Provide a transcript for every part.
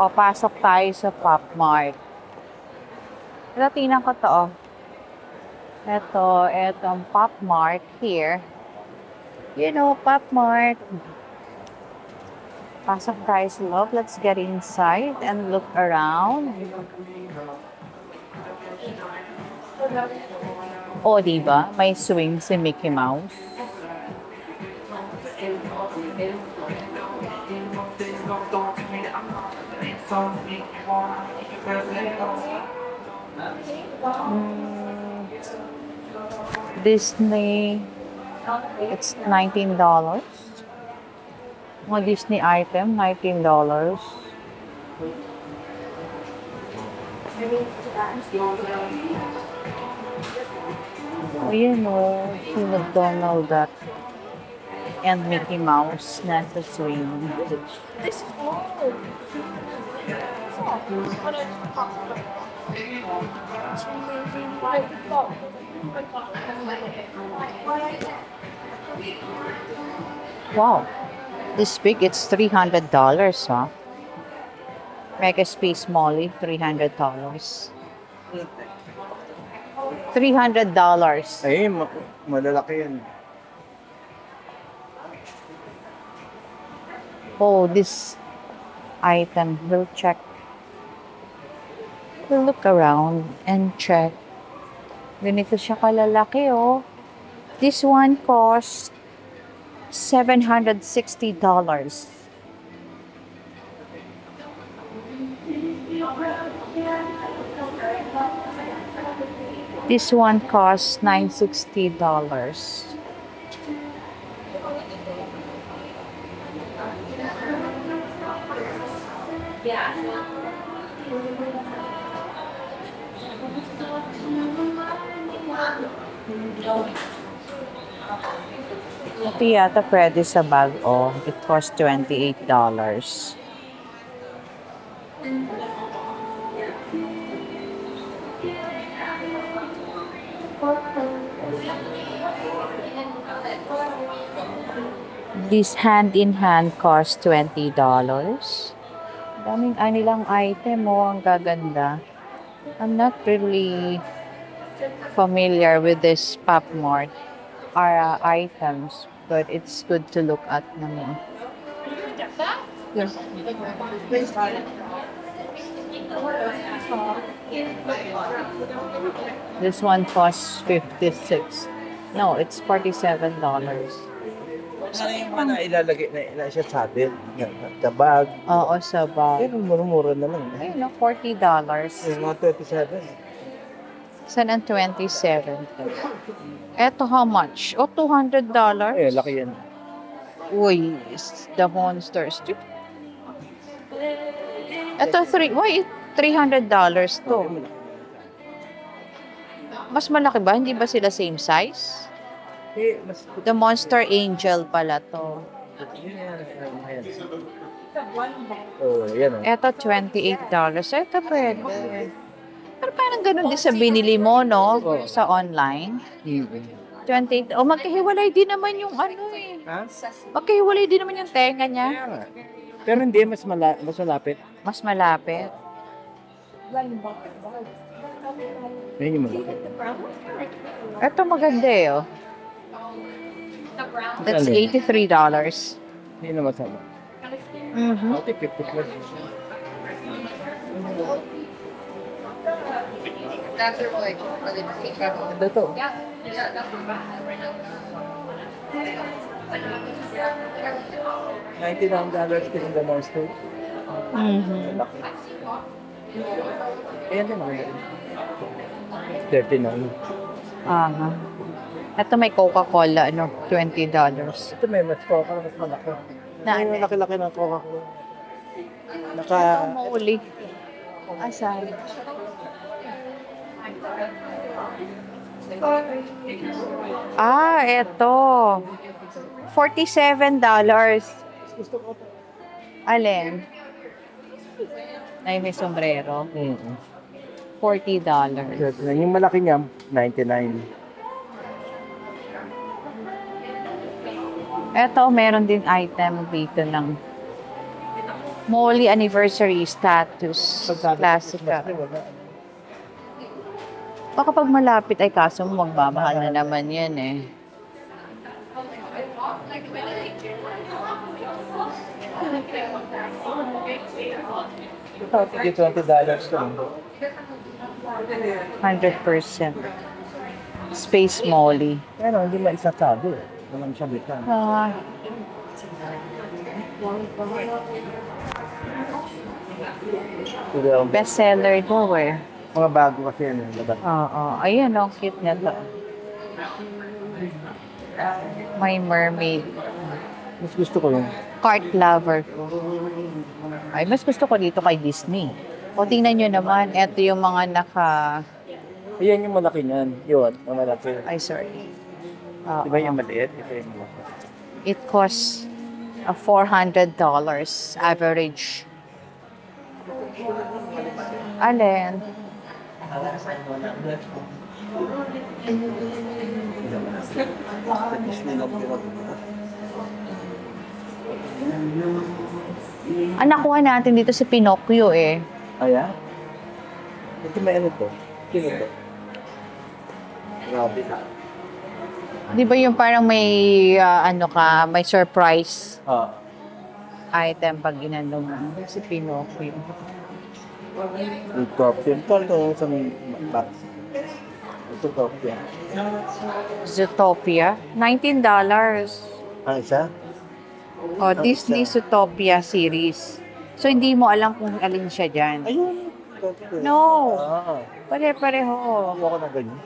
O, pasok tayo sa Pop Mart. Ito, tingnan ko to. Etong Pop Mart here. You know, Pop Mart. Pasok tayo sa loob. Let's get inside and look around. O, diba? May swing si Mickey Mouse. Disney, it's $19. Mga Disney item, $19. Oh, you know, si Donald Duck and Mickey Mouse nasa swing. This is old. Wow. This big, it's $300, huh? Mega Space Molly, $300. $300. Ay, malalaki yan. Oh, this item, we'll check. We'll look around and check. Ganito siya kalalaki, oh. This one cost $760. This one costs $960. Ito yata pwede sa bag, oh. It costs $28. This hand-in-hand costs $20. Daming nilang item, oh. Ang gaganda. I'm not really familiar with this Pop Mart items, but it's good to look at naman. Yes. This one costs $56. No, it's $47. Sana yung mga ilalagay na siya sa atin. Sa bag. Oo, sa bag. Pero mura-mura na lang. Ayun, no, $40. Yung mga 27. Saan ang 27? Eto, how much? Oh, $200. Eh, laki yan. Uy, the monsters. Eto, why $300 to? Mas malaki ba? Hindi ba sila same size? Eh, mas... The Monster Angel pala to. Oh, yan. Eto, $28. Eto, pwede. Pero parang ganun din sa binili mo, no? Sa online. 28. O, magkahiwalay din naman yung ano eh. Ha? Magkahiwalay din naman yung tenga niya. Pero hindi, mas malapit. Mas malapit. Yan yung malapit. Eto, maganda eh, oh. That's $83. Hindi na masama. Mm-hmm. Okay, 50 plus. Ito to. $99 din the monster. Mm-hmm. Ayan din ako. 39. Aha. Ito may Coca-Cola, ano, $20. Ito may mas Coca, mas malaki. Na Yung ano? laki-laki ng Coca-Cola. Naka... Ito mauli. Asan? Ah, eto. $47. Gusto ko ito. Alin? Ay, may sombrero. $40. Yung malaki niya, 99. Eto, meron din item dito ng Molly Anniversary Status. Classical. Baka pag malapit ay kaso mo magmamahal na naman yan eh. Ito, $20 lang. 100%. Space Molly. Pero hindi maisasabi. Walang sabitan. Ah, bestseller ko eh. Mga bago kasi yan. Labas. Oo. Ayan, ang cute na to. My mermaid. Mas gusto ko yung Cart lover ko. Ay, mas gusto ko dito kay Disney. O, tingnan nyo naman. Ito yung mga naka... ayan yung malaki niyan. Yun, yung malaki. Ay, sorry. Diba yung maliit? Ito yung malaki. It costs $400 average. Alin? Ang nakuha natin dito si Pinocchio eh. Ayan? Ito may ano to? Sino to? Grabe na. Di ba yung parang may may surprise item pag inano mo? Si Pinocchio. Yung top yun. Ito sa box. Ito top yan. Zootopia, $19. Ang isa? O, Disney Zootopia series. So, hindi mo alam kung alin siya dyan. Ayun. Top yun. No. Ah. Pare-pareho. Kuha ko na ganyan.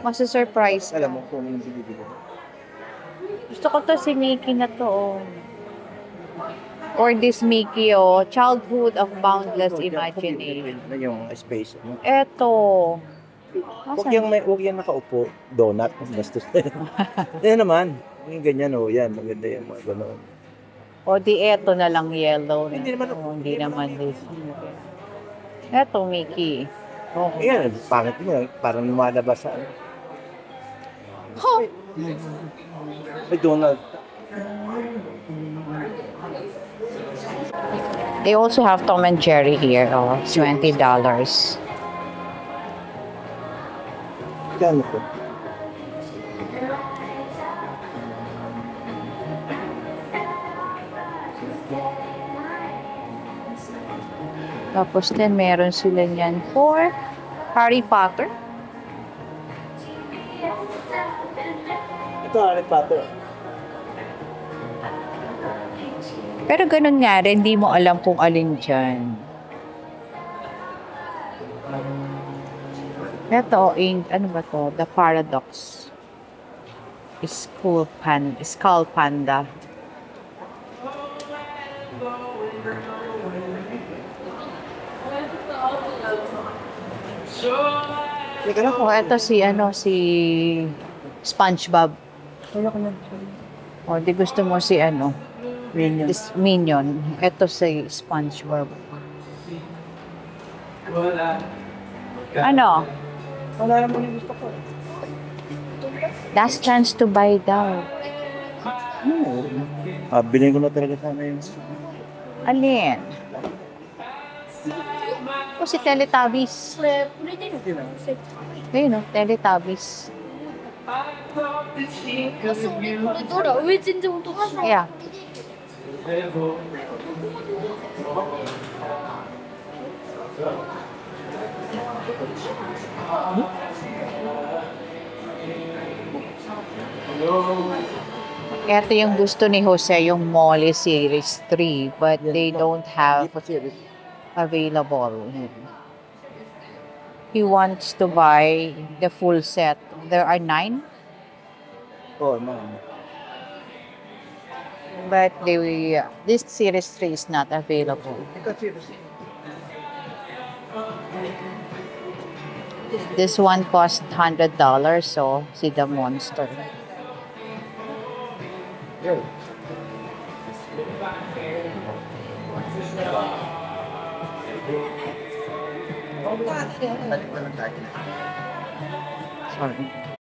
Masa-surprise ka. Alam mo kung yung bibili ko. Gusto ko to si Mickey na to. Oh. Or this Mickey, oh. Childhood of Boundless Imagination. Ano yung space? Eto. Huwag yan nakaupo. Donut. Bastos na yan. Yan naman. Yung ganyan, oh. Yan. Maganda yung mga gano'n. O di eto na lang yellow. Hindi naman. Oh, hindi naman this. Eto, Mickey. Oh, yan. Pangit mo. Parang lumalabas sa ano. Huh. May Donald. They also have Tom and Jerry here. Oh, $20. Gano'n po? Tapos din, meron sila niyan for Harry Potter. Ito, Harry Potter. Pero ganun nga rin, hindi mo alam kung alin dyan. Ito, ano ba to? The Paradox. Skull Panda. Teka lang. Oh, ito si SpongeBob. O, di gusto mo si Minion. this Minion. Ito si SpongeBob. Ano? Wala naman yung gusto ko. Last chance to buy daw. Bilhin ko na talaga sana yung... Alin? O si Teletubbies. Ayun o, Teletubbies. Yeah. Ito yung gusto ni Jose, yung Molly Series 3, but they don't have available. He wants to buy the full set. There are 9, Oh, man. but this Series 3 is not available. This one cost $100, so see the monster. Yun. Sorry.